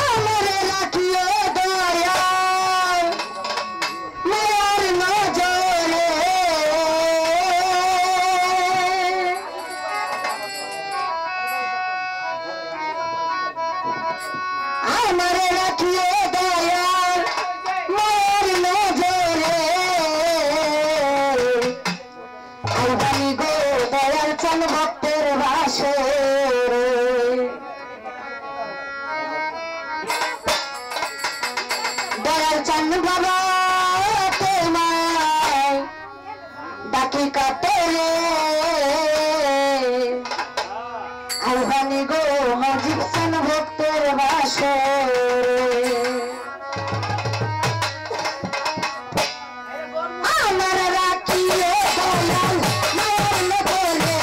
আমারে রাখিও দয়াল মায়ার নজরে আমারে রাখিও দয়াল মায়ার নজরে আইবানি গো দয়াল চান ভক্তের বাসরে দয়াল চান বাবা তোমায় ডাকি কাটে রে আইবানি গো মজিব চান ভক্তের বাসরে আমার রাখিও দয়াল মায়ার নজরে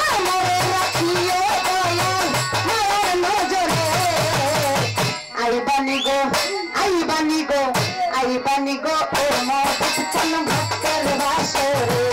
আমার রাখিও দয়াল মায়ার নজরে আইবানি গো আইবানি গো আইবানি গো ও মজিব চান ভক্তের বাসরে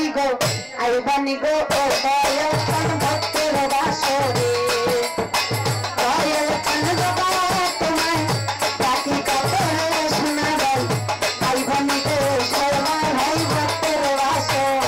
বানি গো ও দয়াল চান ভক্তের বাসরে দয়াল চান বাবা তোমায় ডাকি কাতরে শোনাবাই আই বানি গো সবাই ভাই ভক্তের বাসরে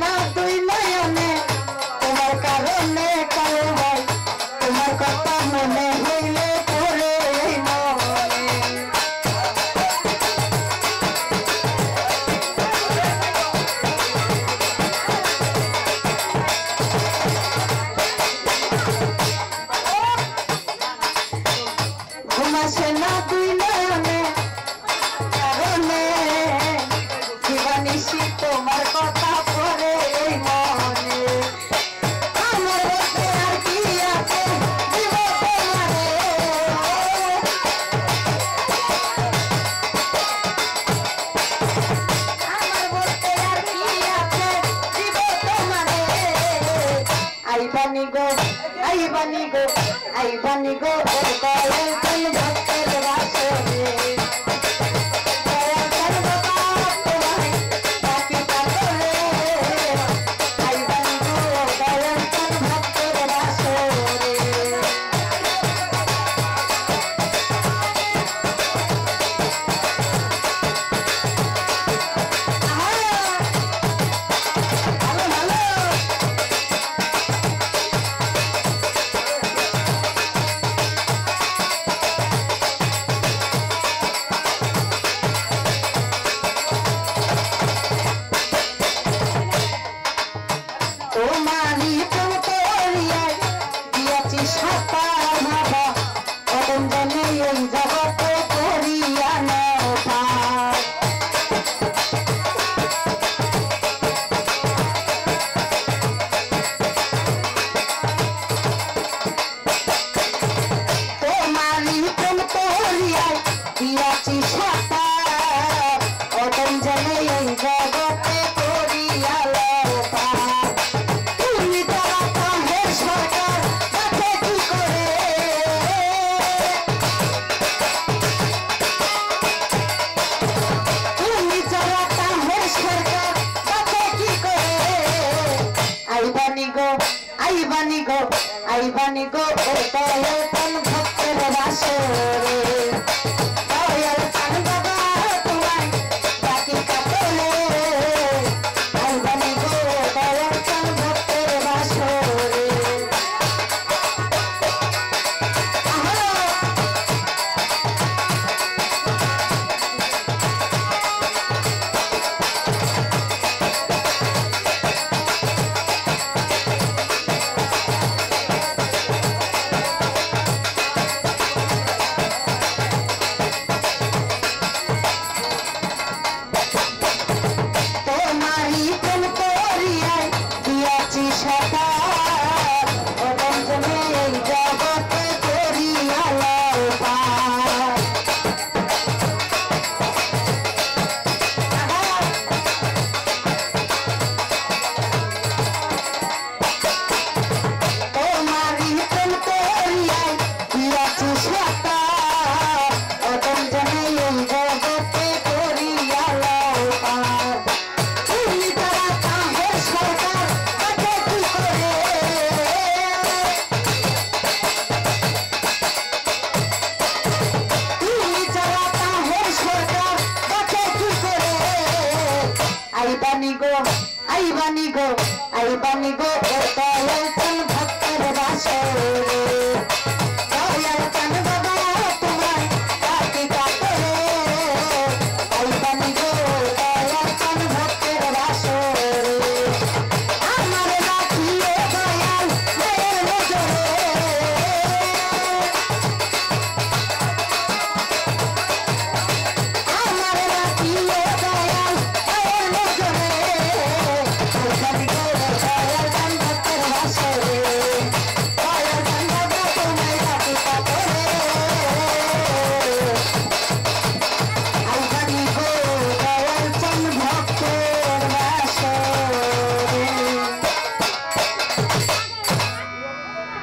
না তুই নয়নে তোমার কারণে কালো ভাই তোমার কথা মনে হইলে পরে মনে ঘুমাসে না তুই নয়নে কারণে জীবনিশি তোমার কথা आई बनी गो दयाल चल भक्तेर बासरे दयाल चल बाबा तुम्हारे डाकी कातरे आई बनी गो दयाल चल भक्तेर बासरे তোমারি প্রেম করিয়াই দিয়াছি সাপা ভাবা অদম জানে এই জগতে করিয়া নৌকা তোমারি প্রেম করিয়াই দিয়াছি সাপা অদম জানে এই জগতে করিয়া নৌকা आई बनी गो ओ दयाल चल भक्तेर बासरे दयाल चल बाबा तुम्हारे डाकी कातरे आई बनी गो दयाल चल भक्तेर बासरे आई बनी गो ओ दयाल चल भक्तेर